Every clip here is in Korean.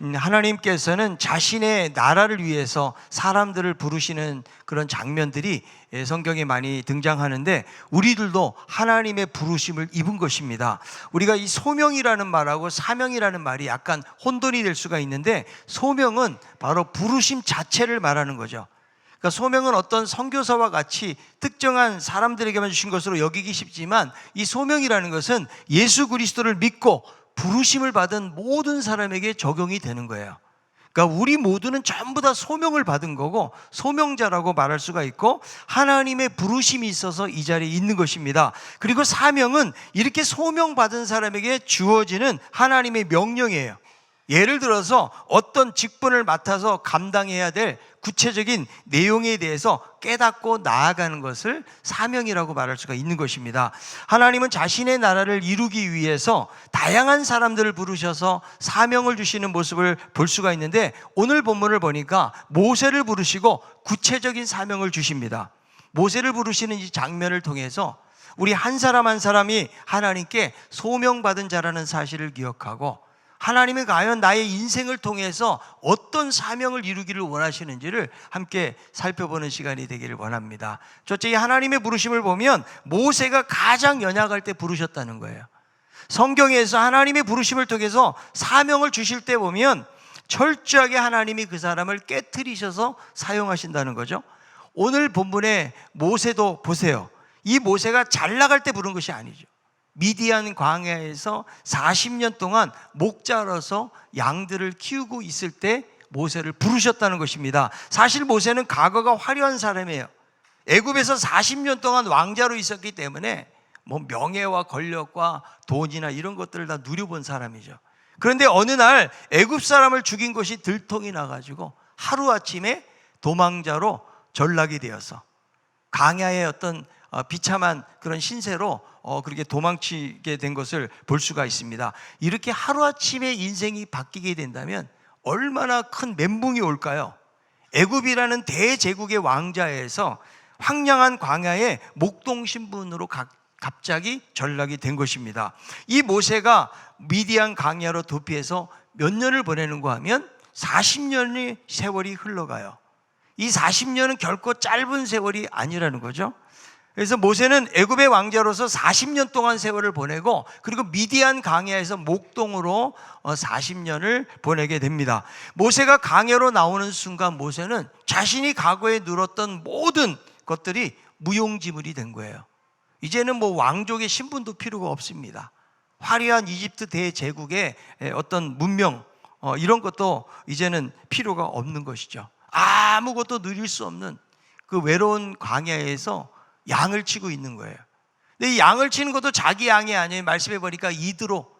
하나님께서는 자신의 나라를 위해서 사람들을 부르시는 그런 장면들이 성경에 많이 등장하는데, 우리들도 하나님의 부르심을 입은 것입니다. 우리가 이 소명이라는 말하고 사명이라는 말이 약간 혼돈이 될 수가 있는데, 소명은 바로 부르심 자체를 말하는 거죠. 그러니까 소명은 어떤 선교사와 같이 특정한 사람들에게만 주신 것으로 여기기 쉽지만, 이 소명이라는 것은 예수 그리스도를 믿고 부르심을 받은 모든 사람에게 적용이 되는 거예요. 그러니까 우리 모두는 전부 다 소명을 받은 거고 소명자라고 말할 수가 있고, 하나님의 부르심이 있어서 이 자리에 있는 것입니다. 그리고 사명은 이렇게 소명받은 사람에게 주어지는 하나님의 명령이에요. 예를 들어서 어떤 직분을 맡아서 감당해야 될 구체적인 내용에 대해서 깨닫고 나아가는 것을 사명이라고 말할 수가 있는 것입니다. 하나님은 자신의 나라를 이루기 위해서 다양한 사람들을 부르셔서 사명을 주시는 모습을 볼 수가 있는데, 오늘 본문을 보니까 모세를 부르시고 구체적인 사명을 주십니다. 모세를 부르시는 이 장면을 통해서 우리 한 사람 한 사람이 하나님께 소명받은 자라는 사실을 기억하고, 하나님이 과연 나의 인생을 통해서 어떤 사명을 이루기를 원하시는지를 함께 살펴보는 시간이 되기를 원합니다. 첫째, 이 하나님의 부르심을 보면 모세가 가장 연약할 때 부르셨다는 거예요. 성경에서 하나님의 부르심을 통해서 사명을 주실 때 보면 철저하게 하나님이 그 사람을 깨트리셔서 사용하신다는 거죠. 오늘 본문의 모세도 보세요. 이 모세가 잘 나갈 때 부른 것이 아니죠. 미디안 광야에서 40년 동안 목자로서 양들을 키우고 있을 때 모세를 부르셨다는 것입니다. 사실 모세는 과거가 화려한 사람이에요. 애굽에서 40년 동안 왕자로 있었기 때문에 명예와 권력과 돈이나 이런 것들을 다 누려본 사람이죠. 그런데 어느 날 애굽 사람을 죽인 것이 들통이 나가지고 하루아침에 도망자로 전락이 되어서 광야의 어떤 비참한 그런 신세로 그렇게 도망치게 된 것을 볼 수가 있습니다. 이렇게 하루아침에 인생이 바뀌게 된다면 얼마나 큰 멘붕이 올까요? 애굽이라는 대제국의 왕자에서 황량한 광야에 목동 신분으로 갑자기 전락이 된 것입니다. 이 모세가 미디안 광야로 도피해서 몇 년을 보내는가 하면 40년의 세월이 흘러가요. 이 40년은 결코 짧은 세월이 아니라는 거죠. 그래서 모세는 애굽의 왕자로서 40년 동안 세월을 보내고, 그리고 미디안 광야에서 목동으로 40년을 보내게 됩니다. 모세가 광야로 나오는 순간 모세는 자신이 과거에 누렸던 모든 것들이 무용지물이 된 거예요. 이제는 왕족의 신분도 필요가 없습니다. 화려한 이집트 대제국의 어떤 문명, 이런 것도 이제는 필요가 없는 것이죠. 아무것도 누릴 수 없는 그 외로운 광야에서 양을 치고 있는 거예요. 근데 이 양을 치는 것도 자기 양이 아니에요. 말씀해 보니까 이드로,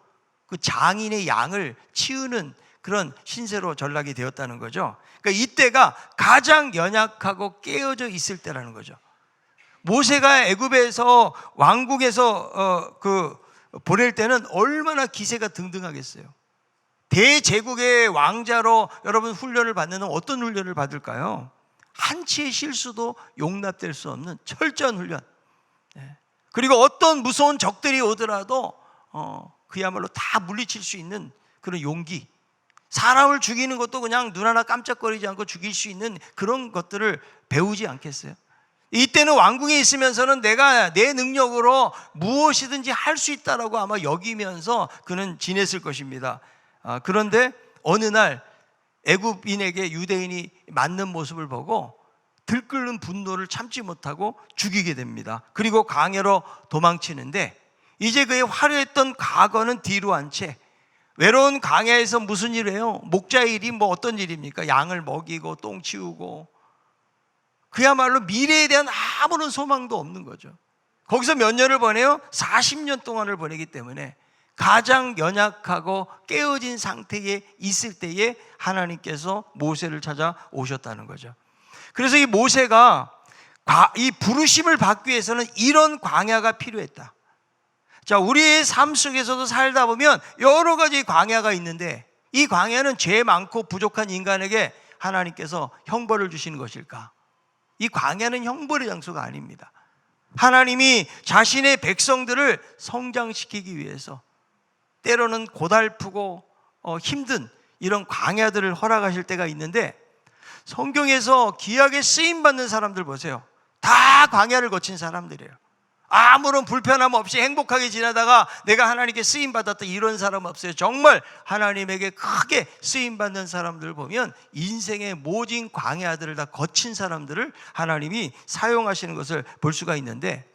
그 장인의 양을 치우는 그런 신세로 전락이 되었다는 거죠. 그러니까 이때가 가장 연약하고 깨어져 있을 때라는 거죠. 모세가 애굽에서 왕국에서 보낼 때는 얼마나 기세가 등등하겠어요. 대제국의 왕자로 여러분 훈련을 받는 어떤 훈련을 받을까요? 한치의 실수도 용납될 수 없는 철저한 훈련. 그리고 어떤 무서운 적들이 오더라도 그야말로 다 물리칠 수 있는 그런 용기. 사람을 죽이는 것도 그냥 눈 하나 깜짝거리지 않고 죽일 수 있는 그런 것들을 배우지 않겠어요? 이때는 왕궁에 있으면서는 내가 내 능력으로 무엇이든지 할 수 있다라고 아마 여기면서 그는 지냈을 것입니다. 그런데 어느 날 애굽인에게 유대인이 맞는 모습을 보고 들끓는 분노를 참지 못하고 죽이게 됩니다. 그리고 광야로 도망치는데, 이제 그의 화려했던 과거는 뒤로 한 채 외로운 광야에서 무슨 일을 해요? 목자의 일이 어떤 일입니까? 양을 먹이고 똥 치우고, 그야말로 미래에 대한 아무런 소망도 없는 거죠. 거기서 몇 년을 보내요? 40년 동안을 보내기 때문에 가장 연약하고 깨어진 상태에 있을 때에 하나님께서 모세를 찾아오셨다는 거죠. 그래서 이 모세가 이 부르심을 받기 위해서는 이런 광야가 필요했다. 자, 우리의 삶 속에서도 살다 보면 여러 가지 광야가 있는데, 이 광야는 죄 많고 부족한 인간에게 하나님께서 형벌을 주시는 것일까? 이 광야는 형벌의 장소가 아닙니다. 하나님이 자신의 백성들을 성장시키기 위해서 때로는 고달프고 힘든 이런 광야들을 허락하실 때가 있는데, 성경에서 귀하게 쓰임받는 사람들 보세요. 다 광야를 거친 사람들이에요. 아무런 불편함 없이 행복하게 지나다가 내가 하나님께 쓰임받았다 이런 사람 없어요. 정말 하나님에게 크게 쓰임받는 사람들 보면 인생의 모진 광야들을 다 거친 사람들을 하나님이 사용하시는 것을 볼 수가 있는데,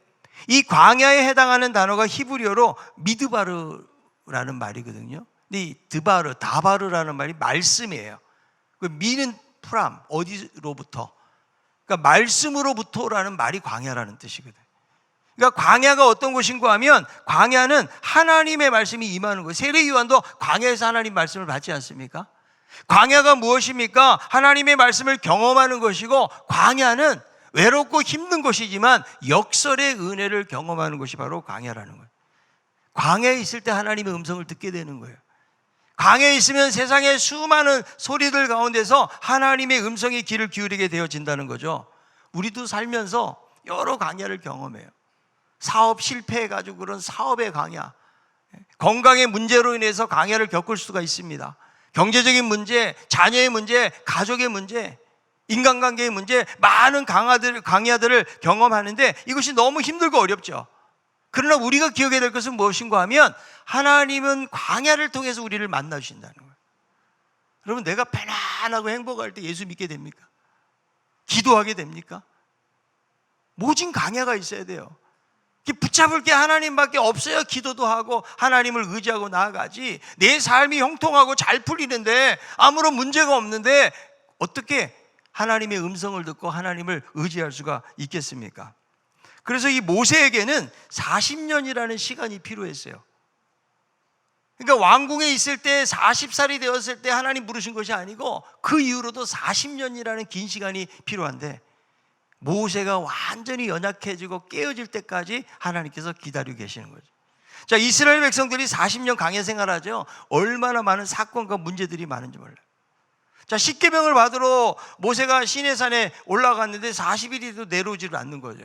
이 광야에 해당하는 단어가 히브리어로 미드바르라는 말이거든요. 근데 이 드바르, 다바르라는 말이 말씀이에요. 그 미는 프람, 어디로부터? 그러니까 말씀으로부터라는 말이 광야라는 뜻이거든요. 그러니까 광야가 어떤 곳인가 하면, 광야는 하나님의 말씀이 임하는 거예요. 세례 요한도 광야에서 하나님 말씀을 받지 않습니까? 광야가 무엇입니까? 하나님의 말씀을 경험하는 것이고, 광야는 외롭고 힘든 곳이지만 역설의 은혜를 경험하는 것이 바로 광야라는 거예요. 광야에 있을 때 하나님의 음성을 듣게 되는 거예요. 광야에 있으면 세상의 수많은 소리들 가운데서 하나님의 음성의 귀를 기울이게 되어진다는 거죠. 우리도 살면서 여러 광야를 경험해요. 사업 실패해가지고 그런 사업의 광야, 건강의 문제로 인해서 광야를 겪을 수가 있습니다. 경제적인 문제, 자녀의 문제, 가족의 문제, 인간관계의 문제, 많은 광야들을 경험하는데 이것이 너무 힘들고 어렵죠. 그러나 우리가 기억해야 될 것은 무엇인가 하면, 하나님은 광야를 통해서 우리를 만나주신다는 거예요. 여러분, 내가 편안하고 행복할 때 예수 믿게 됩니까? 기도하게 됩니까? 모진 광야가 있어야 돼요. 붙잡을 게 하나님밖에 없어야 기도도 하고 하나님을 의지하고 나아가지. 내 삶이 형통하고 잘 풀리는데, 아무런 문제가 없는데 어떻게 하나님의 음성을 듣고 하나님을 의지할 수가 있겠습니까? 그래서 이 모세에게는 40년이라는 시간이 필요했어요. 그러니까 왕궁에 있을 때 40살이 되었을 때 하나님 부르신 것이 아니고, 그 이후로도 40년이라는 긴 시간이 필요한데, 모세가 완전히 연약해지고 깨어질 때까지 하나님께서 기다리고 계시는 거죠. 자, 이스라엘 백성들이 40년 광야 생활하죠. 얼마나 많은 사건과 문제들이 많은지 몰라요. 자, 십계명을 받으러 모세가 시내산에 올라갔는데 40일이도 내려오지를 않는 거죠.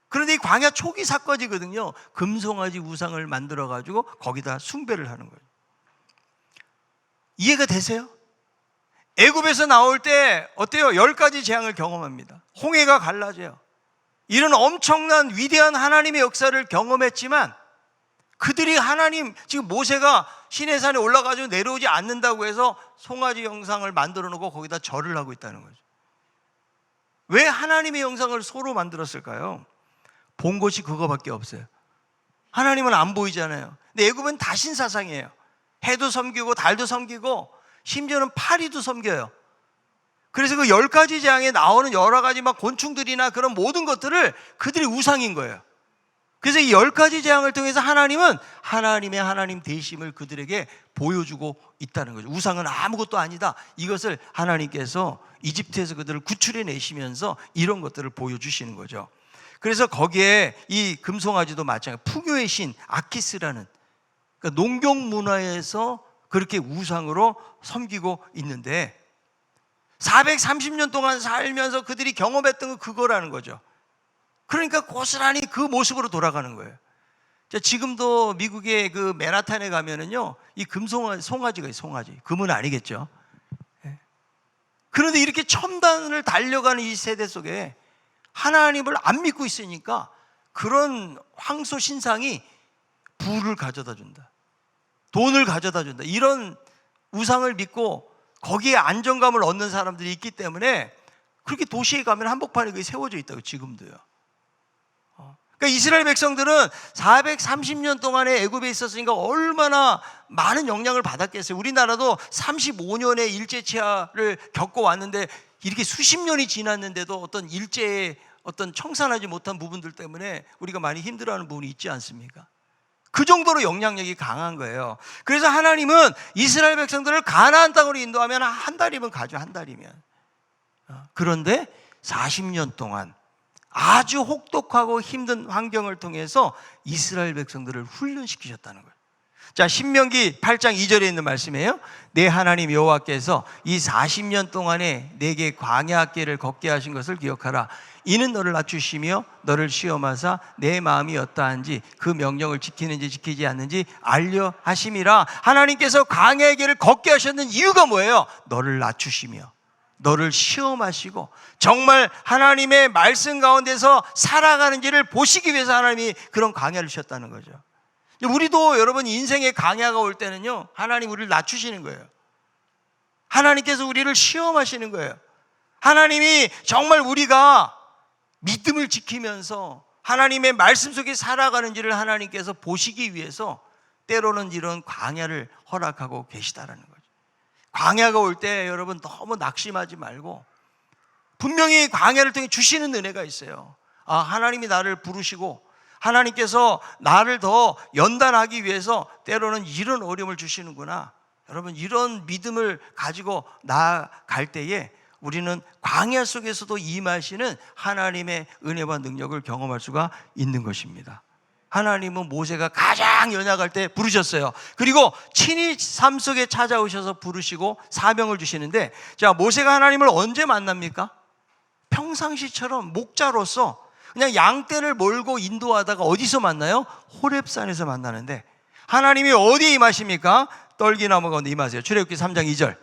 그런데 이 광야 초기 사건이거든요. 금송아지 우상을 만들어가지고 거기다 숭배를 하는 거예요. 이해가 되세요? 애굽에서 나올 때 어때요? 10가지 재앙을 경험합니다. 홍해가 갈라져요. 이런 엄청난 위대한 하나님의 역사를 경험했지만, 그들이 하나님, 지금 모세가 시내산에 올라가지고 내려오지 않는다고 해서 송아지 형상을 만들어 놓고 거기다 절을 하고 있다는 거죠. 왜 하나님의 형상을 소로 만들었을까요? 본 것이 그거밖에 없어요. 하나님은 안 보이잖아요. 근데 애굽은 다신사상이에요. 해도 섬기고 달도 섬기고 심지어는 파리도 섬겨요. 그래서 그 10가지 재앙에 나오는 여러 가지 막 곤충들이나 그런 모든 것들을 그들이 우상인 거예요. 그래서 이 10가지 재앙을 통해서 하나님은 하나님의 하나님 되심을 그들에게 보여주고 있다는 거죠. 우상은 아무것도 아니다. 이것을 하나님께서 이집트에서 그들을 구출해 내시면서 이런 것들을 보여주시는 거죠. 그래서 거기에 이 금송아지도 마찬가지로 풍요의 신 아키스라는, 그러니까 농경 문화에서 그렇게 우상으로 섬기고 있는데, 430년 동안 살면서 그들이 경험했던 건 그거라는 거죠. 그러니까 고스란히 그 모습으로 돌아가는 거예요. 지금도 미국의 그 맨하탄에 가면은요, 이 송아지가 있어요. 송아지. 금은 아니겠죠. 그런데 이렇게 첨단을 달려가는 이 세대 속에 하나님을 안 믿고 있으니까 그런 황소 신상이 부를 가져다 준다, 돈을 가져다 준다, 이런 우상을 믿고 거기에 안정감을 얻는 사람들이 있기 때문에 그렇게 도시에 가면 한복판이 거기 세워져 있다고, 지금도요. 그러니까 이스라엘 백성들은 430년 동안에 애굽에 있었으니까 얼마나 많은 영향을 받았겠어요. 우리나라도 35년의 일제치하를 겪어왔는데, 이렇게 수십 년이 지났는데도 어떤 일제의 어떤 청산하지 못한 부분들 때문에 우리가 많이 힘들어하는 부분이 있지 않습니까? 그 정도로 영향력이 강한 거예요. 그래서 하나님은 이스라엘 백성들을 가나안 땅으로 인도하면 한 달이면 가죠. 한 달이면. 그런데 40년 동안 아주 혹독하고 힘든 환경을 통해서 이스라엘 백성들을 훈련시키셨다는 거예요. 자, 신명기 8장 2절에 있는 말씀이에요. 내 하나님 여호와께서 이 40년 동안에 내게 광야 길을 걷게 하신 것을 기억하라. 이는 너를 낮추시며 너를 시험하사 내 마음이 어떠한지 그 명령을 지키는지 지키지 않는지 알려 하심이라. 하나님께서 광야의 길을 걷게 하셨는 이유가 뭐예요? 너를 낮추시며 너를 시험하시고 정말 하나님의 말씀 가운데서 살아가는지를 보시기 위해서 하나님이 그런 광야를 주셨다는 거죠. 우리도 여러분 인생의 강야가 올 때는요, 하나님 우리를 낮추시는 거예요. 하나님께서 우리를 시험하시는 거예요. 하나님이 정말 우리가 믿음을 지키면서 하나님의 말씀 속에 살아가는지를 하나님께서 보시기 위해서 때로는 이런 광야를 허락하고 계시다라는 거죠. 광야가 올 때 여러분 너무 낙심하지 말고 분명히 광야를 통해 주시는 은혜가 있어요. 아, 하나님이 나를 부르시고 하나님께서 나를 더 연단하기 위해서 때로는 이런 어려움을 주시는구나. 여러분, 이런 믿음을 가지고 나아갈 때에 우리는 광야 속에서도 임하시는 하나님의 은혜와 능력을 경험할 수가 있는 것입니다. 하나님은 모세가 가장 연약할 때 부르셨어요. 그리고 친히 삶 속에 찾아오셔서 부르시고 사명을 주시는데, 자, 모세가 하나님을 언제 만납니까? 평상시처럼 목자로서 그냥 양떼를 몰고 인도하다가 어디서 만나요? 호렙산에서 만나는데 하나님이 어디에 임하십니까? 떨기나무 가운데 임하세요. 출애굽기 3장 2절,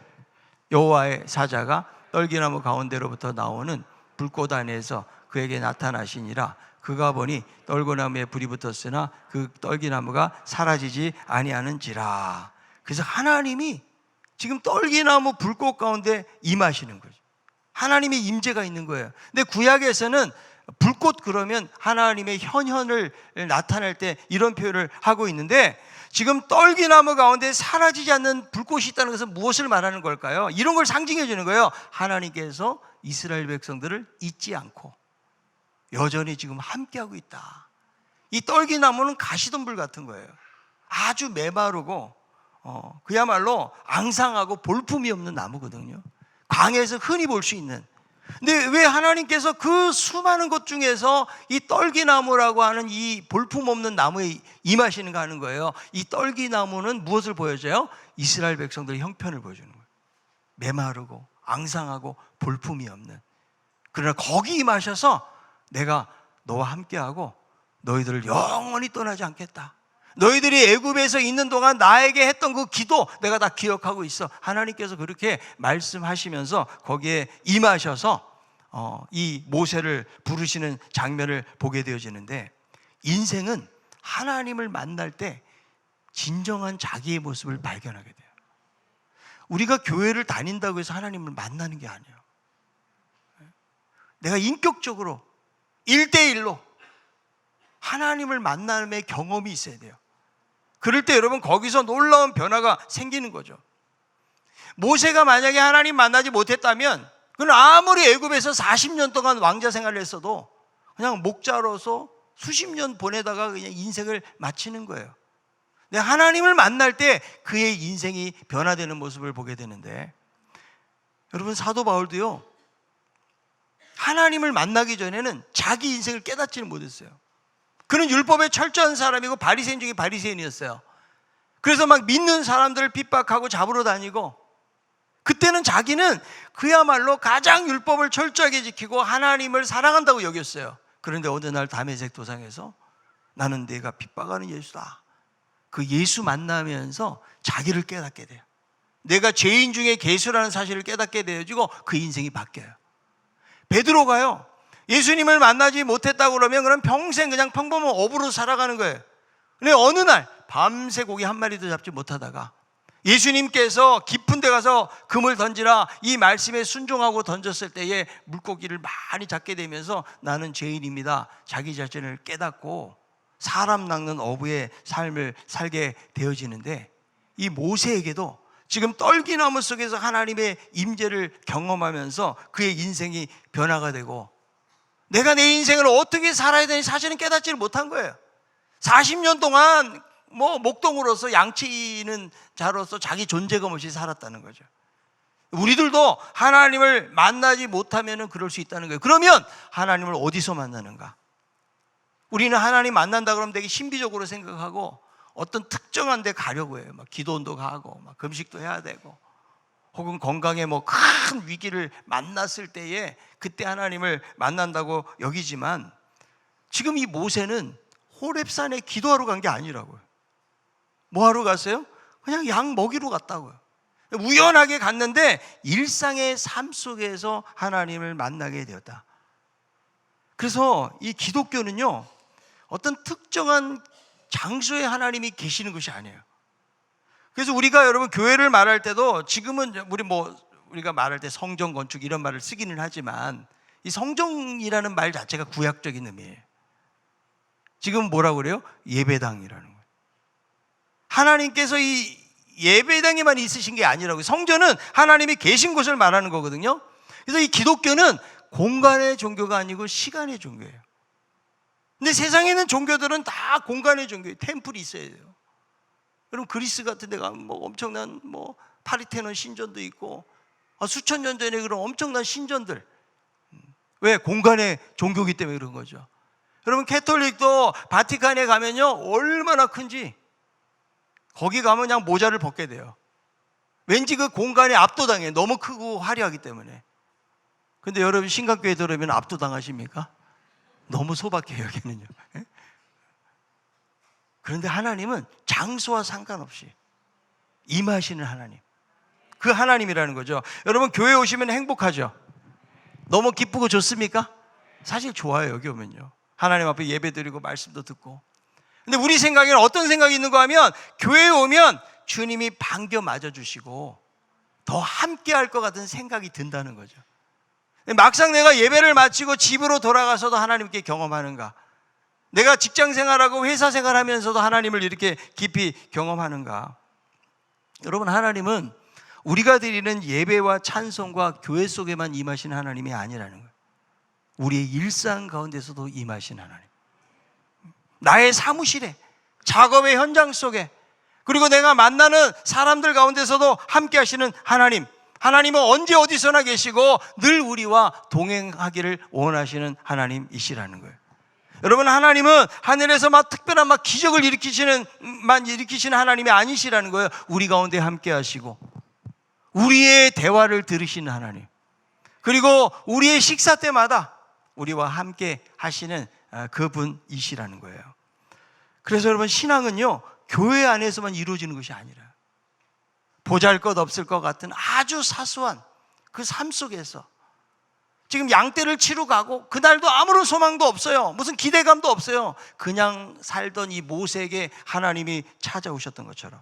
여호와의 사자가 떨기나무 가운데로부터 나오는 불꽃 안에서 그에게 나타나시니라. 그가 보니 떨기나무에 불이 붙었으나 그 떨기나무가 사라지지 아니하는지라. 그래서 하나님이 지금 떨기나무 불꽃 가운데 임하시는 거죠. 하나님의 임재가 있는 거예요. 근데 구약에서는 불꽃 그러면 하나님의 현현을 나타낼 때 이런 표현을 하고 있는데, 지금 떨기나무 가운데 사라지지 않는 불꽃이 있다는 것은 무엇을 말하는 걸까요? 이런 걸 상징해 주는 거예요. 하나님께서 이스라엘 백성들을 잊지 않고 여전히 지금 함께하고 있다. 이 떨기나무는 가시덤불 같은 거예요. 아주 메마르고 그야말로 앙상하고 볼품이 없는 나무거든요. 광야에서 흔히 볼 수 있는. 근데 왜 하나님께서 그 수많은 것 중에서 이 떨기나무라고 하는 이 볼품없는 나무에 임하시는가 하는 거예요. 이 떨기나무는 무엇을 보여줘요? 이스라엘 백성들의 형편을 보여주는 거예요. 메마르고 앙상하고 볼품이 없는. 그러나 거기 임하셔서 내가 너와 함께하고 너희들을 영원히 떠나지 않겠다. 너희들이 애굽에서 있는 동안 나에게 했던 그 기도 내가 다 기억하고 있어. 하나님께서 그렇게 말씀하시면서 거기에 임하셔서 이 모세를 부르시는 장면을 보게 되어지는데, 인생은 하나님을 만날 때 진정한 자기의 모습을 발견하게 돼요. 우리가 교회를 다닌다고 해서 하나님을 만나는 게 아니에요. 내가 인격적으로 1대1로 하나님을 만남의 경험이 있어야 돼요. 그럴 때 여러분 거기서 놀라운 변화가 생기는 거죠. 모세가 만약에 하나님 만나지 못했다면 그는 아무리 애굽에서 40년 동안 왕자 생활을 했어도 그냥 목자로서 수십 년 보내다가 그냥 인생을 마치는 거예요. 근데 하나님을 만날 때 그의 인생이 변화되는 모습을 보게 되는데, 여러분 사도 바울도요, 하나님을 만나기 전에는 자기 인생을 깨닫지는 못했어요. 그는 율법에 철저한 사람이고 바리새인 중에 바리새인이었어요. 그래서 막 믿는 사람들을 핍박하고 잡으러 다니고, 그때는 자기는 그야말로 가장 율법을 철저하게 지키고 하나님을 사랑한다고 여겼어요. 그런데 어느 날 다메섹 도상에서 나는 내가 핍박하는 예수다, 그 예수 만나면서 자기를 깨닫게 돼요. 내가 죄인 중에 괴수라는 사실을 깨닫게 되어지고 그 인생이 바뀌어요. 베드로가요, 예수님을 만나지 못했다고 그러면 그럼 평생 그냥 평범한 어부로 살아가는 거예요. 근데 어느 날 밤새 고기 한 마리도 잡지 못하다가 예수님께서 깊은 데 가서 금을 던지라 이 말씀에 순종하고 던졌을 때에 물고기를 많이 잡게 되면서 나는 죄인입니다, 자기 자신을 깨닫고 사람 낚는 어부의 삶을 살게 되어지는데, 이 모세에게도 지금 떨기나무 속에서 하나님의 임재를 경험하면서 그의 인생이 변화가 되고, 내가 내 인생을 어떻게 살아야 되는지 사실은 깨닫지를 못한 거예요. 40년 동안 목동으로서 양치는 자로서 자기 존재감 없이 살았다는 거죠. 우리들도 하나님을 만나지 못하면 그럴 수 있다는 거예요. 그러면 하나님을 어디서 만나는가? 우리는 하나님 만난다 그러면 되게 신비적으로 생각하고 어떤 특정한 데 가려고 해요. 막 기도원도 가고 막 금식도 해야 되고, 혹은 건강에 뭐 큰 위기를 만났을 때에 그때 하나님을 만난다고 여기지만, 지금 이 모세는 호렙산에 기도하러 간 게 아니라고요. 뭐 하러 갔어요? 그냥 양 먹이러 갔다고요. 우연하게 갔는데 일상의 삶 속에서 하나님을 만나게 되었다. 그래서 이 기독교는요, 어떤 특정한 장소에 하나님이 계시는 것이 아니에요. 그래서 우리가 여러분 교회를 말할 때도, 지금은 우리가 말할 때 성전 건축 이런 말을 쓰기는 하지만, 이 성전이라는 말 자체가 구약적인 의미예요. 지금 뭐라고 그래요? 예배당이라는 거예요. 하나님께서 이 예배당에만 있으신 게 아니라고요. 성전은 하나님이 계신 곳을 말하는 거거든요. 그래서 이 기독교는 공간의 종교가 아니고 시간의 종교예요. 근데 세상에 있는 종교들은 다 공간의 종교예요. 템플이 있어야 돼요. 여러분 그리스 같은 데 가면 뭐 엄청난 파리테논 신전도 있고, 수천 년 전에 그런 엄청난 신전들. 왜? 공간의 종교이기 때문에 그런 거죠. 여러분 캐톨릭도 바티칸에 가면요, 얼마나 큰지 거기 가면 그냥 모자를 벗게 돼요. 왠지 그 공간에 압도당해요. 너무 크고 화려하기 때문에. 근데 여러분 신각교회 들어오면 압도당하십니까? 너무 소박해요 여기는요. 그런데 하나님은 장소와 상관없이 임하시는 하나님, 그 하나님이라는 거죠. 여러분 교회 오시면 행복하죠? 너무 기쁘고 좋습니까? 사실 좋아요. 여기 오면요, 하나님 앞에 예배 드리고 말씀도 듣고. 근데 우리 생각에는 어떤 생각이 있는가 하면, 교회에 오면 주님이 반겨 맞아주시고 더 함께 할 것 같은 생각이 든다는 거죠. 막상 내가 예배를 마치고 집으로 돌아가서도 하나님께 경험하는가? 내가 직장 생활하고 회사 생활하면서도 하나님을 이렇게 깊이 경험하는가? 여러분 하나님은 우리가 드리는 예배와 찬송과 교회 속에만 임하신 하나님이 아니라는 거예요. 우리의 일상 가운데서도 임하신 하나님, 나의 사무실에, 작업의 현장 속에, 그리고 내가 만나는 사람들 가운데서도 함께 하시는 하나님, 하나님은 언제 어디서나 계시고 늘 우리와 동행하기를 원하시는 하나님이시라는 거예요. 여러분 하나님은 하늘에서 특별한 기적을 일으키시는 하나님이 아니시라는 거예요. 우리 가운데 함께 하시고 우리의 대화를 들으시는 하나님, 그리고 우리의 식사 때마다 우리와 함께 하시는 그분이시라는 거예요. 그래서 여러분 신앙은요, 교회 안에서만 이루어지는 것이 아니라 보잘것없을 것 같은 아주 사소한 그 삶 속에서, 지금 양떼를 치러 가고 그날도 아무런 소망도 없어요. 무슨 기대감도 없어요. 그냥 살던 이 모세에게 하나님이 찾아오셨던 것처럼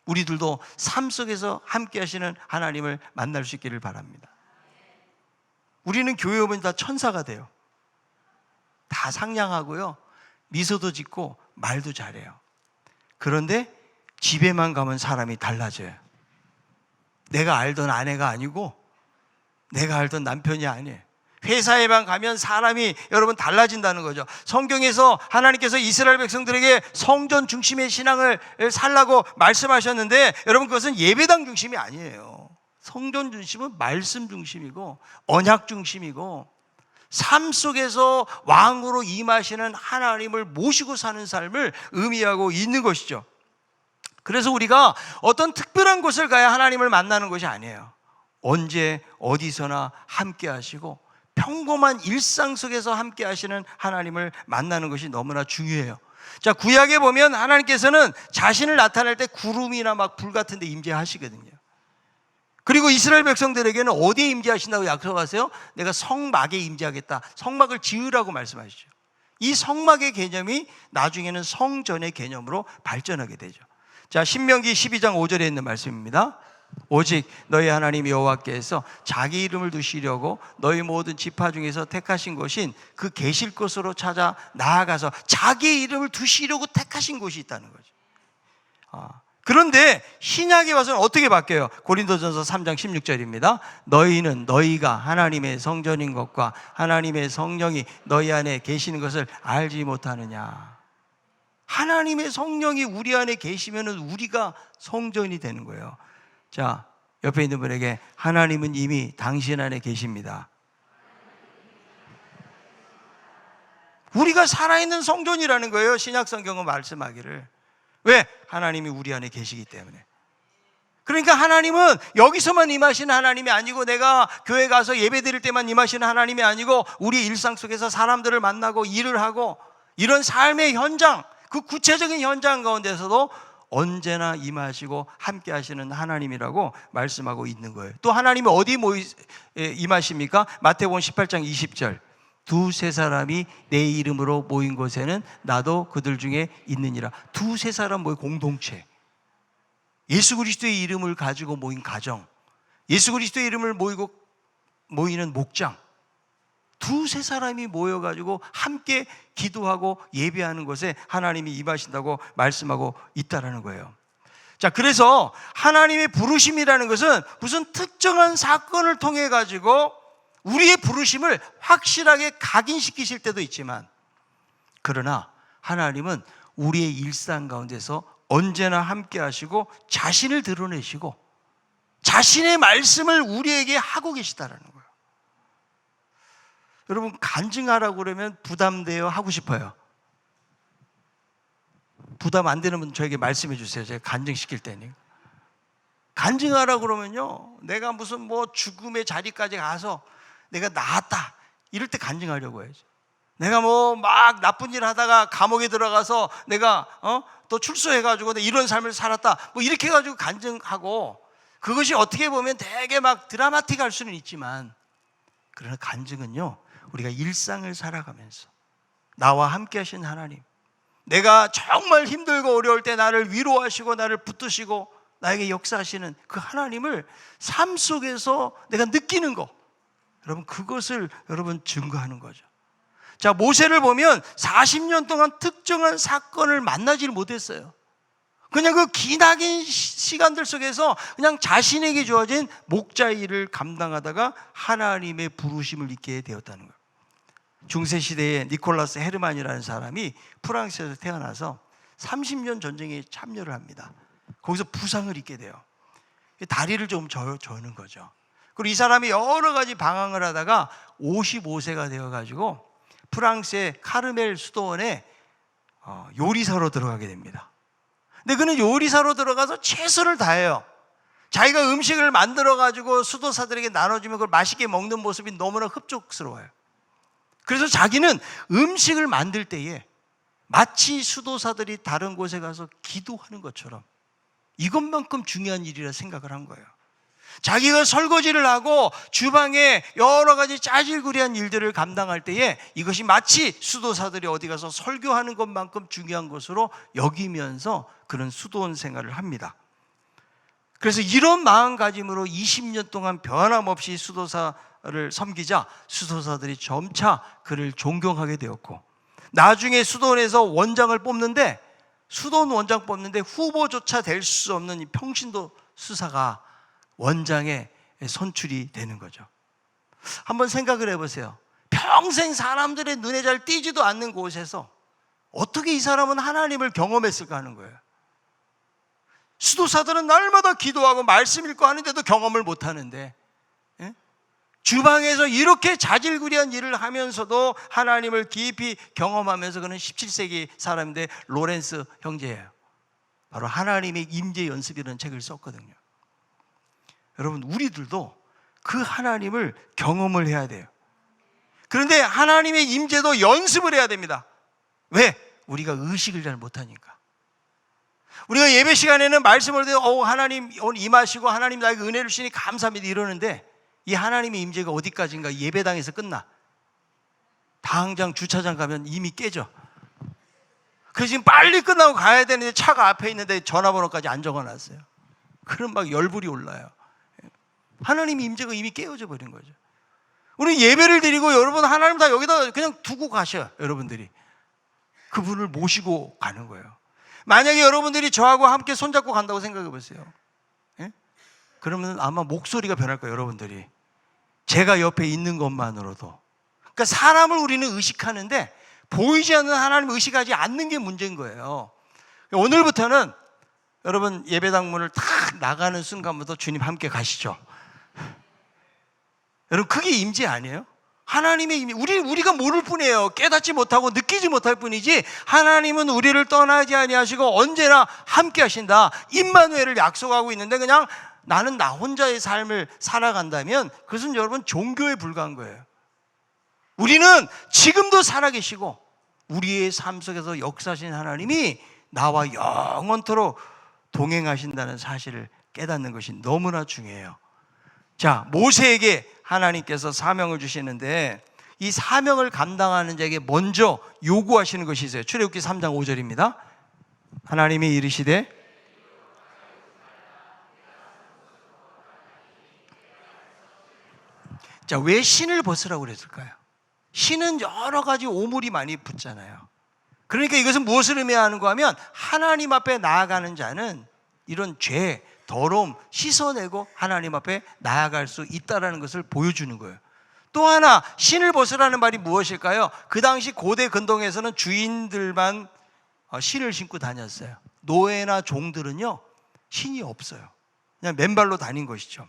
우리들도 삶 속에서 함께 하시는 하나님을 만날 수 있기를 바랍니다. 우리는 교회 오면 다 천사가 돼요. 다 상냥하고요, 미소도 짓고 말도 잘해요. 그런데 집에만 가면 사람이 달라져요. 내가 알던 아내가 아니고 내가 알던 남편이 아니에요. 회사에만 가면 사람이 여러분 달라진다는 거죠. 성경에서 하나님께서 이스라엘 백성들에게 성전 중심의 신앙을 살라고 말씀하셨는데, 여러분 그것은 예배당 중심이 아니에요. 성전 중심은 말씀 중심이고 언약 중심이고 삶 속에서 왕으로 임하시는 하나님을 모시고 사는 삶을 의미하고 있는 것이죠. 그래서 우리가 어떤 특별한 곳을 가야 하나님을 만나는 것이 아니에요. 언제 어디서나 함께 하시고 평범한 일상 속에서 함께 하시는 하나님을 만나는 것이 너무나 중요해요. 자, 구약에 보면 하나님께서는 자신을 나타낼 때 구름이나 불 같은 데 임재하시거든요. 그리고 이스라엘 백성들에게는 어디에 임재하신다고 약속하세요? 내가 성막에 임재하겠다. 성막을 지으라고 말씀하시죠. 이 성막의 개념이 나중에는 성전의 개념으로 발전하게 되죠. 자, 신명기 12장 5절에 있는 말씀입니다. 오직 너희 하나님 여호와께서 자기 이름을 두시려고 너희 모든 지파 중에서 택하신 곳인 그 계실 곳으로 찾아 나아가서 자기 이름을 두시려고 택하신 곳이 있다는 거죠. 그런데 신약에 와서는 어떻게 바뀌어요? 고린도전서 3장 16절입니다. 너희는 너희가 하나님의 성전인 것과 하나님의 성령이 너희 안에 계시는 것을 알지 못하느냐. 하나님의 성령이 우리 안에 계시면 우리가 성전이 되는 거예요. 자, 옆에 있는 분에게 하나님은 이미 당신 안에 계십니다. 우리가 살아있는 성전이라는 거예요. 신약 성경은 말씀하기를. 왜? 하나님이 우리 안에 계시기 때문에. 그러니까 하나님은 여기서만 임하시는 하나님이 아니고, 내가 교회 가서 예배 드릴 때만 임하시는 하나님이 아니고, 우리 일상 속에서 사람들을 만나고 일을 하고 이런 삶의 현장, 그 구체적인 현장 가운데서도 언제나 임하시고 함께 하시는 하나님이라고 말씀하고 있는 거예요. 또 하나님이 어디 임하십니까? 마태복음 18장 20절, 두세 사람이 내 이름으로 모인 곳에는 나도 그들 중에 있느니라. 두세 사람 모인 공동체, 예수 그리스도의 이름을 가지고 모인 가정, 예수 그리스도의 이름을 모이는 목장, 두세 사람이 모여가지고 함께 기도하고 예배하는 것에 하나님이 임하신다고 말씀하고 있다라는 거예요. 자, 그래서 하나님의 부르심이라는 것은 무슨 특정한 사건을 통해 가지고 우리의 부르심을 확실하게 각인시키실 때도 있지만, 그러나 하나님은 우리의 일상 가운데서 언제나 함께 하시고 자신을 드러내시고 자신의 말씀을 우리에게 하고 계시다라는 거예요. 여러분, 간증하라고 그러면 부담돼요? 하고 싶어요? 부담 안 되는 분 저에게 말씀해 주세요. 제가 간증시킬 테니. 간증하라고 그러면요, 내가 무슨 뭐 죽음의 자리까지 가서 내가 나았다 이럴 때 간증하려고 해야지. 내가 뭐 막 나쁜 일 하다가 감옥에 들어가서 내가 또 출소해가지고 이런 삶을 살았다 뭐 이렇게 해가지고 간증하고, 그것이 어떻게 보면 되게 막 드라마틱할 수는 있지만, 그러나 간증은요, 우리가 일상을 살아가면서 나와 함께 하신 하나님, 내가 정말 힘들고 어려울 때 나를 위로하시고 나를 붙드시고 나에게 역사하시는 그 하나님을 삶 속에서 내가 느끼는 거, 여러분, 그것을 여러분 증거하는 거죠. 자, 모세를 보면 40년 동안 특정한 사건을 만나지를 못했어요. 그냥 그 기나긴 시간들 속에서 그냥 자신에게 주어진 목자 일을 감당하다가 하나님의 부르심을 잊게 되었다는 거예요. 중세시대에 니콜라스 헤르만이라는 사람이 프랑스에서 태어나서 30년 전쟁에 참여를 합니다. 거기서 부상을 입게 돼요. 다리를 좀 저는 거죠. 그리고 이 사람이 여러 가지 방황을 하다가 55세가 되어가지고 프랑스의 카르멜 수도원에 요리사로 들어가게 됩니다. 근데 그는 요리사로 들어가서 최선을 다해요. 자기가 음식을 만들어가지고 수도사들에게 나눠주면 그걸 맛있게 먹는 모습이 너무나 흡족스러워요. 그래서 자기는 음식을 만들 때에 마치 수도사들이 다른 곳에 가서 기도하는 것처럼 이것만큼 중요한 일이라 생각을 한 거예요. 자기가 설거지를 하고 주방에 여러 가지 짜질구리한 일들을 감당할 때에 이것이 마치 수도사들이 어디 가서 설교하는 것만큼 중요한 것으로 여기면서 그런 수도원 생활을 합니다. 그래서 이런 마음가짐으로 20년 동안 변함없이 수도사를 섬기자 수도사들이 점차 그를 존경하게 되었고, 나중에 수도원에서 원장을 뽑는데, 수도원 원장 뽑는데 후보조차 될 수 없는 이 평신도 수사가 원장에 선출이 되는 거죠. 한번 생각을 해보세요. 평생 사람들의 눈에 잘 띄지도 않는 곳에서 어떻게 이 사람은 하나님을 경험했을까 하는 거예요. 수도사들은 날마다 기도하고 말씀 읽고 하는데도 경험을 못하는데, 주방에서 이렇게 자질구레한 일을 하면서도 하나님을 깊이 경험하면서, 그는 17세기 사람인데 로렌스 형제예요. 바로 하나님의 임재 연습이라는 책을 썼거든요. 여러분, 우리들도 그 하나님을 경험을 해야 돼요. 그런데 하나님의 임재도 연습을 해야 됩니다. 왜? 우리가 의식을 잘 못하니까. 우리가 예배 시간에는 말씀을 듣고 하나님 오늘 임하시고 하나님 나에게 은혜를 주시니 감사합니다 이러는데, 이 하나님의 임재가 어디까지인가? 예배당에서 끝나. 당장 주차장 가면 이미 깨져. 그래서 지금 빨리 끝나고 가야 되는데 차가 앞에 있는데 전화번호까지 안 적어놨어요. 그럼 막 열불이 올라요. 하나님의 임재가 이미 깨어져 버린 거죠. 우리 예배를 드리고 여러분 하나님 다 여기다 그냥 두고 가셔요. 여러분들이 그분을 모시고 가는 거예요. 만약에 여러분들이 저하고 함께 손잡고 간다고 생각해 보세요. 예? 그러면 아마 목소리가 변할 거예요. 여러분들이 제가 옆에 있는 것만으로도. 그러니까 사람을 우리는 의식하는데 보이지 않는 하나님을 의식하지 않는 게 문제인 거예요. 오늘부터는 여러분 예배당 문을 탁 나가는 순간부터 주님 함께 가시죠. 여러분 그게 임재 아니에요? 하나님의 이미 우리가 모를 뿐이에요. 깨닫지 못하고 느끼지 못할 뿐이지 하나님은 우리를 떠나지 아니하시고 언제나 함께 하신다. 임마누엘을 약속하고 있는데 그냥 나는 나 혼자의 삶을 살아간다면 그것은 여러분 종교에 불과한 거예요. 우리는 지금도 살아계시고 우리의 삶 속에서 역사하신 하나님이 나와 영원토록 동행하신다는 사실을 깨닫는 것이 너무나 중요해요. 자, 모세에게 하나님께서 사명을 주시는데 이 사명을 감당하는 자에게 먼저 요구하시는 것이 있어요. 출애굽기 3장 5절입니다. 하나님이 이르시되 자, 왜 신을 벗으라고 그랬을까요? 신은 여러 가지 오물이 많이 붙잖아요. 그러니까 이것은 무엇을 의미하는가 하면 하나님 앞에 나아가는 자는 이런 죄, 더러움 씻어내고 하나님 앞에 나아갈 수 있다는 것을 보여주는 거예요. 또 하나 신을 벗으라는 말이 무엇일까요? 그 당시 고대 근동에서는 주인들만 신을 신고 다녔어요. 노예나 종들은요 신이 없어요. 그냥 맨발로 다닌 것이죠.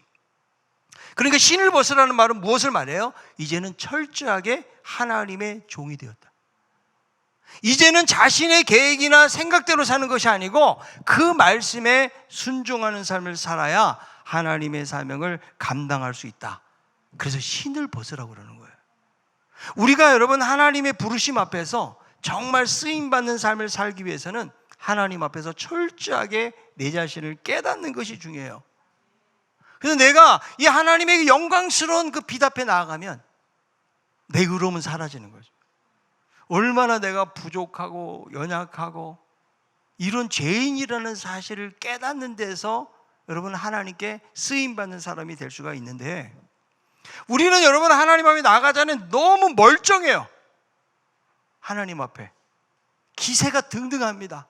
그러니까 신을 벗으라는 말은 무엇을 말해요? 이제는 철저하게 하나님의 종이 되었다. 이제는 자신의 계획이나 생각대로 사는 것이 아니고 그 말씀에 순종하는 삶을 살아야 하나님의 사명을 감당할 수 있다. 그래서 신을 벗으라고 그러는 거예요. 우리가 여러분 하나님의 부르심 앞에서 정말 쓰임받는 삶을 살기 위해서는 하나님 앞에서 철저하게 내 자신을 깨닫는 것이 중요해요. 그래서 내가 이 하나님의 영광스러운 그 빛 앞에 나아가면 내 의로움은 사라지는 거죠. 얼마나 내가 부족하고 연약하고 이런 죄인이라는 사실을 깨닫는 데서 여러분 하나님께 쓰임받는 사람이 될 수가 있는데 우리는 여러분 하나님 앞에 나가자는 너무 멀쩡해요. 하나님 앞에 기세가 등등합니다.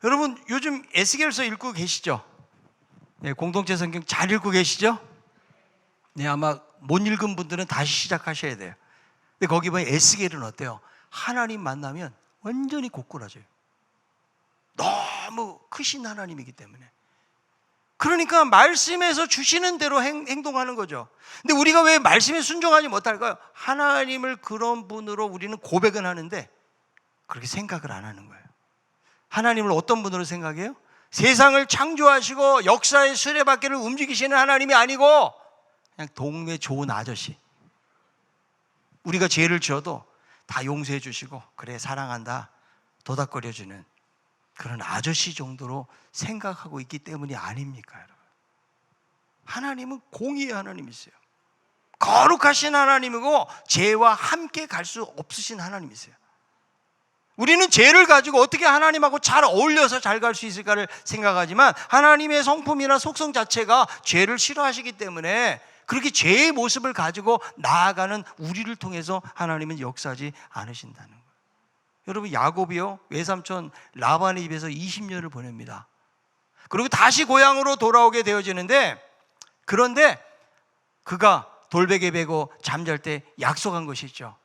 여러분 요즘 에스겔서 읽고 계시죠? 네, 공동체 성경 잘 읽고 계시죠? 네, 아마 못 읽은 분들은 다시 시작하셔야 돼요. 근데 거기 보면 에스겔은 어때요? 하나님 만나면 완전히 고꾸라져요. 너무 크신 하나님이기 때문에. 그러니까 말씀에서 주시는 대로 행동하는 거죠. 근데 우리가 왜 말씀에 순종하지 못할까요? 하나님을 그런 분으로 우리는 고백은 하는데 그렇게 생각을 안 하는 거예요. 하나님을 어떤 분으로 생각해요? 세상을 창조하시고 역사의 수레바퀴를 움직이시는 하나님이 아니고 그냥 동네 좋은 아저씨. 우리가 죄를 지어도 다 용서해 주시고 그래 사랑한다 도닥거려주는 그런 아저씨 정도로 생각하고 있기 때문이 아닙니까 여러분? 하나님은 공의의 하나님이세요. 거룩하신 하나님이고 죄와 함께 갈 수 없으신 하나님이세요. 우리는 죄를 가지고 어떻게 하나님하고 잘 어울려서 잘 갈 수 있을까를 생각하지만 하나님의 성품이나 속성 자체가 죄를 싫어하시기 때문에 그렇게 죄의 모습을 가지고 나아가는 우리를 통해서 하나님은 역사하지 않으신다는 거예요. 여러분 야곱이요 외삼촌 라반의 집에서 20년을 보냅니다. 그리고 다시 고향으로 돌아오게 되어지는데 그런데 그가 돌베개 베고 잠잘 때 약속한 것이 있죠.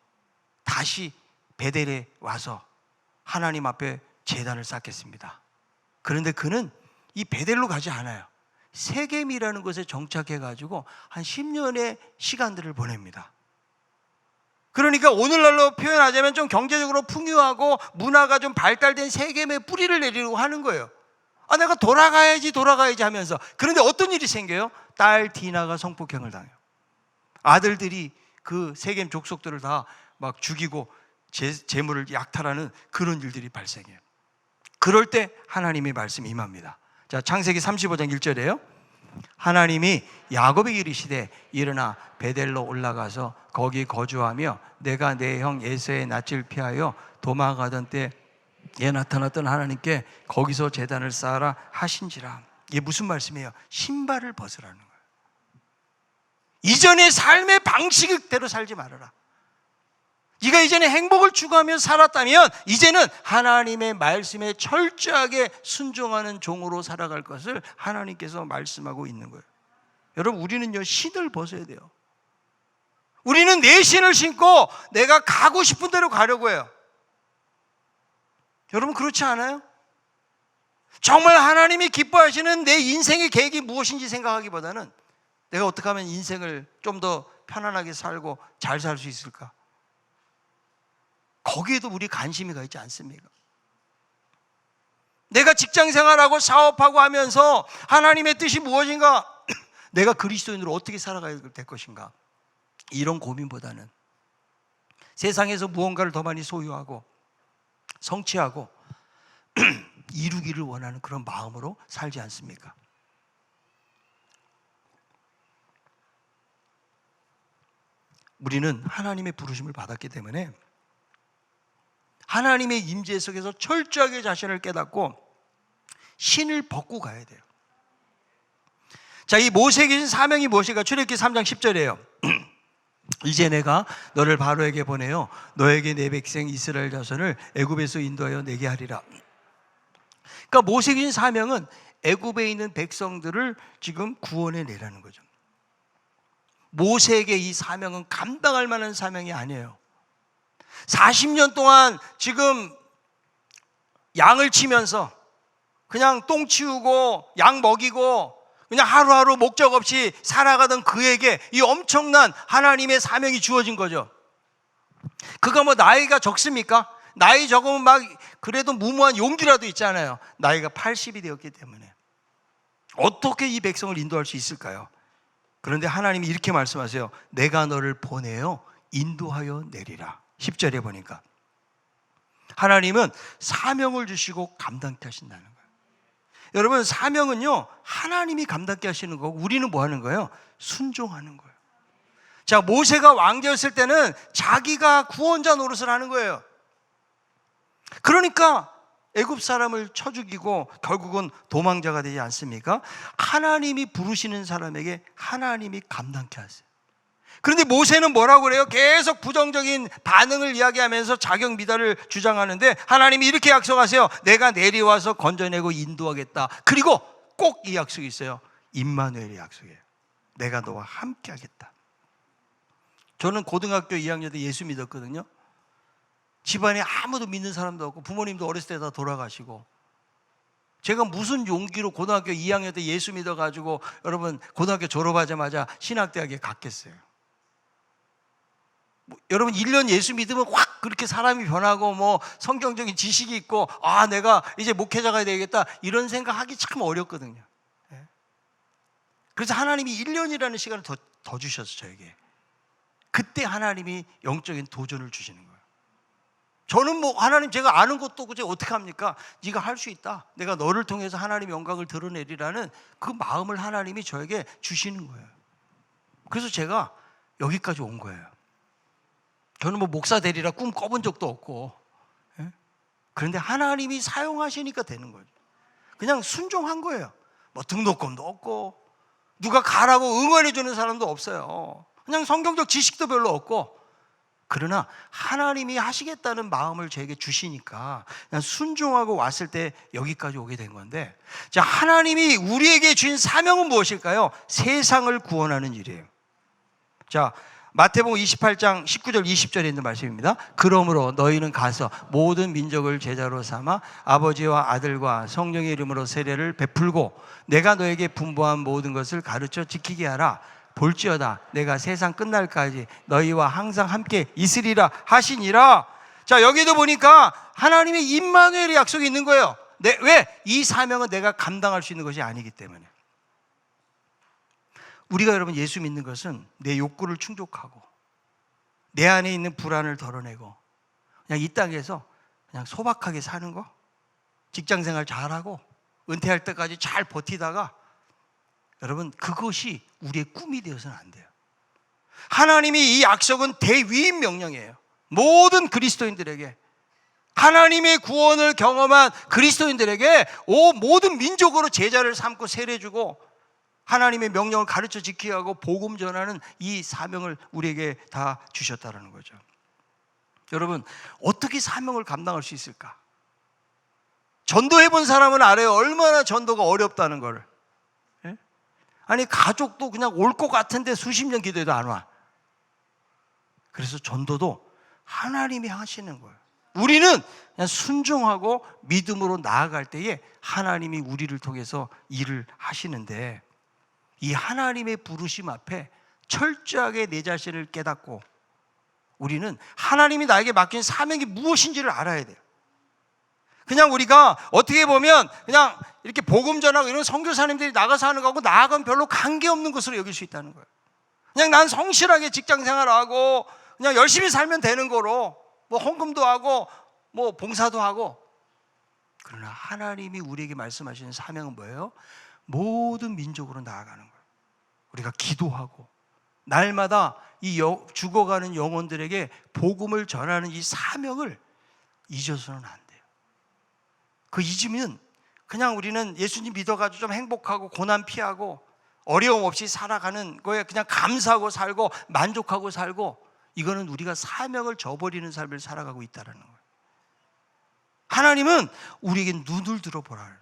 다시 베델에 와서 하나님 앞에 제단을 쌓겠습니다. 그런데 그는 이 베델로 가지 않아요. 세겜이라는 곳에 정착해가지고 한 10년의 시간들을 보냅니다. 그러니까 오늘날로 표현하자면 좀 경제적으로 풍요하고 문화가 좀 발달된 세겜의 뿌리를 내리려고 하는 거예요. 내가 돌아가야지 하면서. 그런데 어떤 일이 생겨요? 딸 디나가 성폭행을 당해요. 아들들이 그 세겜 족속들을 다 막 죽이고 재물을 약탈하는 그런 일들이 발생해요. 그럴 때 하나님의 말씀이 임합니다. 자, 창세기 35장 1절에요. 하나님이 야곱에게 이르시되 일어나 베델로 올라가서 거기 거주하며 내가 내 형 에서의 낯을 피하여 도망가던 때에 나타났던 하나님께 거기서 제단을 쌓아라 하신지라. 이게 무슨 말씀이에요? 신발을 벗으라는 거예요. 이전의 삶의 방식대로 살지 말아라. 네가 이전에 행복을 추구하며 살았다면 이제는 하나님의 말씀에 철저하게 순종하는 종으로 살아갈 것을 하나님께서 말씀하고 있는 거예요. 여러분 우리는요 신을 벗어야 돼요. 우리는 내 신을 신고 내가 가고 싶은 대로 가려고 해요. 여러분 그렇지 않아요? 정말 하나님이 기뻐하시는 내 인생의 계획이 무엇인지 생각하기보다는 내가 어떻게 하면 인생을 좀 더 편안하게 살고 잘 살 수 있을까? 거기에도 우리 관심이 가 있지 않습니까? 내가 직장 생활하고 사업하고 하면서 하나님의 뜻이 무엇인가? 내가 그리스도인으로 어떻게 살아가야 될 것인가? 이런 고민보다는 세상에서 무언가를 더 많이 소유하고 성취하고 이루기를 원하는 그런 마음으로 살지 않습니까? 우리는 하나님의 부르심을 받았기 때문에 하나님의 임재 속에서 철저하게 자신을 깨닫고 신을 벗고 가야 돼요. 자, 이 모세에게 주신 사명이 무엇인가? 출애굽기 3장 10절이에요. 이제 내가 너를 바로에게 보내어 너에게 내 백성 이스라엘 자손을 애굽에서 인도하여 내게 하리라. 그러니까 모세에게 주신 사명은 애굽에 있는 백성들을 지금 구원해 내라는 거죠. 모세에게 이 사명은 감당할 만한 사명이 아니에요. 40년 동안 지금 양을 치면서 그냥 똥 치우고 양 먹이고 그냥 하루하루 목적 없이 살아가던 그에게 이 엄청난 하나님의 사명이 주어진 거죠. 그가 뭐 나이가 적습니까? 나이 적으면 막 그래도 무모한 용기라도 있잖아요. 나이가 80이 되었기 때문에 어떻게 이 백성을 인도할 수 있을까요? 그런데 하나님이 이렇게 말씀하세요. 내가 너를 보내어 인도하여 내리라. 10절에 보니까 하나님은 사명을 주시고 감당케 하신다는 거예요. 여러분, 사명은요 하나님이 감당케 하시는 거고 우리는 뭐 하는 거예요? 순종하는 거예요. 자, 모세가 왕자였을 때는 자기가 구원자 노릇을 하는 거예요. 그러니까 애굽 사람을 쳐 죽이고 결국은 도망자가 되지 않습니까? 하나님이 부르시는 사람에게 하나님이 감당케 하세요. 그런데 모세는 뭐라고 그래요? 계속 부정적인 반응을 이야기하면서 자격 미달을 주장하는데 하나님이 이렇게 약속하세요. 내가 내려와서 건져내고 인도하겠다. 그리고 꼭 이 약속이 있어요. 임마누엘의 약속이에요. 내가 너와 함께 하겠다. 저는 고등학교 2학년 때 예수 믿었거든요. 집안에 아무도 믿는 사람도 없고 부모님도 어렸을 때 다 돌아가시고 제가 무슨 용기로 고등학교 2학년 때 예수 믿어가지고 여러분 고등학교 졸업하자마자 신학대학에 갔겠어요. 여러분 1년 예수 믿으면 확 그렇게 사람이 변하고 뭐 성경적인 지식이 있고 아 내가 이제 목회자가 되겠다 이런 생각하기 참 어렵거든요. 그래서 하나님이 1년이라는 시간을 더 주셔서 저에게 그때 하나님이 영적인 도전을 주시는 거예요. 저는 뭐 하나님 제가 아는 것도 없고 제가 어떻게 합니까? 네가 할 수 있다. 내가 너를 통해서 하나님의 영광을 드러내리라는 그 마음을 하나님이 저에게 주시는 거예요. 그래서 제가 여기까지 온 거예요. 저는 뭐 목사 되리라 꿈 꿔본 적도 없고 그런데 하나님이 사용하시니까 되는 거죠. 그냥 순종한 거예요. 뭐 등록금도 없고 누가 가라고 응원해 주는 사람도 없어요. 그냥 성경적 지식도 별로 없고 그러나 하나님이 하시겠다는 마음을 저에게 주시니까 그냥 순종하고 왔을 때 여기까지 오게 된 건데 자, 하나님이 우리에게 주신 사명은 무엇일까요? 세상을 구원하는 일이에요. 자, 마태복음 28장 19절 20절에 있는 말씀입니다. 그러므로 너희는 가서 모든 민족을 제자로 삼아 아버지와 아들과 성령의 이름으로 세례를 베풀고 내가 너에게 분부한 모든 것을 가르쳐 지키게 하라. 볼지어다 내가 세상 끝날까지 너희와 항상 함께 있으리라 하시니라. 자, 여기도 보니까 하나님의 임마누엘의 약속이 있는 거예요. 왜? 이 사명은 내가 감당할 수 있는 것이 아니기 때문에. 우리가 여러분 예수 믿는 것은 내 욕구를 충족하고 내 안에 있는 불안을 덜어내고 그냥 이 땅에서 그냥 소박하게 사는 거, 직장생활 잘하고 은퇴할 때까지 잘 버티다가 여러분 그것이 우리의 꿈이 되어서는 안 돼요. 하나님이 이 약속은 대위임 명령이에요. 모든 그리스도인들에게 하나님의 구원을 경험한 그리스도인들에게 모든 민족으로 제자를 삼고 세례주고 하나님의 명령을 가르쳐 지키게 하고 복음 전하는 이 사명을 우리에게 다 주셨다는 거죠. 여러분 어떻게 사명을 감당할 수 있을까? 전도해 본 사람은 알아요. 얼마나 전도가 어렵다는 걸. 아니 가족도 그냥 올 것 같은데 수십 년 기도해도 안 와. 그래서 전도도 하나님이 하시는 거예요. 우리는 그냥 순종하고 믿음으로 나아갈 때에 하나님이 우리를 통해서 일을 하시는데 이 하나님의 부르심 앞에 철저하게 내 자신을 깨닫고 우리는 하나님이 나에게 맡긴 사명이 무엇인지를 알아야 돼요. 그냥 우리가 어떻게 보면 그냥 이렇게 복음 전하고 이런 선교사님들이 나가서 하는 거하고 나하고는 별로 관계없는 것으로 여길 수 있다는 거예요. 그냥 난 성실하게 직장 생활하고 그냥 열심히 살면 되는 거로 뭐 헌금도 하고 뭐 봉사도 하고. 그러나 하나님이 우리에게 말씀하시는 사명은 뭐예요? 모든 민족으로 나아가는 거예요. 우리가 기도하고 날마다 이 죽어가는 영혼들에게 복음을 전하는 이 사명을 잊어서는 안 돼요. 그 잊으면 그냥 우리는 예수님 믿어가지고 좀 행복하고 고난 피하고 어려움 없이 살아가는 거에 그냥 감사하고 살고 만족하고 살고, 이거는 우리가 사명을 저버리는 삶을 살아가고 있다는 거예요. 하나님은 우리에게 눈을 들어보라.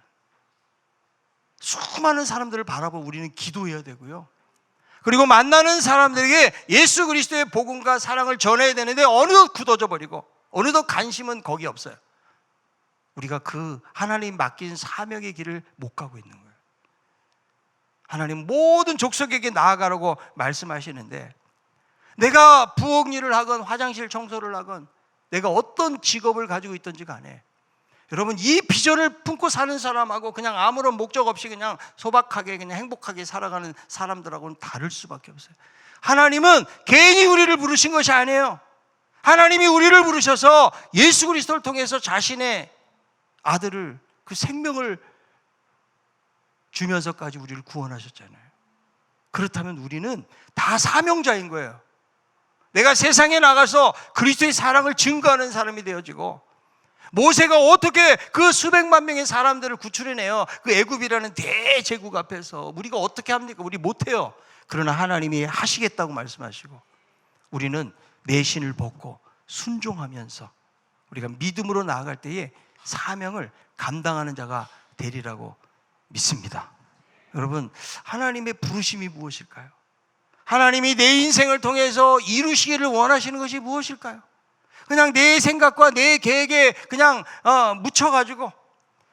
수많은 사람들을 바라보고 우리는 기도해야 되고요. 그리고 만나는 사람들에게 예수 그리스도의 복음과 사랑을 전해야 되는데 어느덧 굳어져 버리고 어느덧 관심은 거기 없어요. 우리가 그 하나님 맡긴 사명의 길을 못 가고 있는 거예요. 하나님 모든 족속에게 나아가라고 말씀하시는데, 내가 부엌 일을 하건 화장실 청소를 하건 내가 어떤 직업을 가지고 있든지 간에 여러분, 이 비전을 품고 사는 사람하고 그냥 아무런 목적 없이 그냥 소박하게 그냥 행복하게 살아가는 사람들하고는 다를 수밖에 없어요. 하나님은 괜히 우리를 부르신 것이 아니에요. 하나님이 우리를 부르셔서 예수 그리스도를 통해서 자신의 아들을, 그 생명을 주면서까지 우리를 구원하셨잖아요. 그렇다면 우리는 다 사명자인 거예요. 내가 세상에 나가서 그리스도의 사랑을 증거하는 사람이 되어지고, 모세가 어떻게 그 수백만 명의 사람들을 구출해내요? 그 애굽이라는 대제국 앞에서 우리가 어떻게 합니까? 우리 못해요. 그러나 하나님이 하시겠다고 말씀하시고, 우리는 내신을 벗고 순종하면서 우리가 믿음으로 나아갈 때에 사명을 감당하는 자가 되리라고 믿습니다. 여러분, 하나님의 부르심이 무엇일까요? 하나님이 내 인생을 통해서 이루시기를 원하시는 것이 무엇일까요? 그냥 내 생각과 내 계획에 그냥 묻혀가지고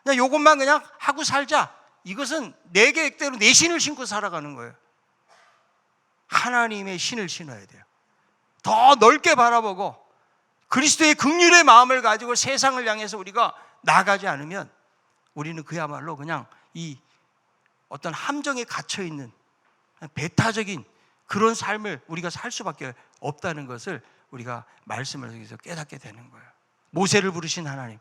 그냥 이것만 그냥 하고 살자, 이것은 내 계획대로 내 신을 신고 살아가는 거예요. 하나님의 신을 신어야 돼요. 더 넓게 바라보고 그리스도의 긍휼의 마음을 가지고 세상을 향해서 우리가 나가지 않으면 우리는 그야말로 그냥 이 어떤 함정에 갇혀있는 배타적인 그런 삶을 우리가 살 수밖에 없다는 것을 우리가 말씀을 통해서 깨닫게 되는 거예요. 모세를 부르신 하나님,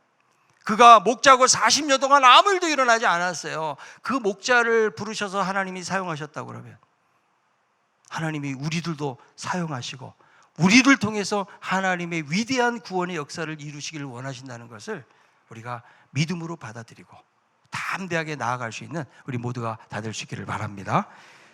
그가 목자고 40년 동안 아무 일도 일어나지 않았어요. 그 목자를 부르셔서 하나님이 사용하셨다고 그러면 하나님이 우리들도 사용하시고 우리를 통해서 하나님의 위대한 구원의 역사를 이루시기를 원하신다는 것을 우리가 믿음으로 받아들이고 담대하게 나아갈 수 있는 우리 모두가 다 될 수 있기를 바랍니다.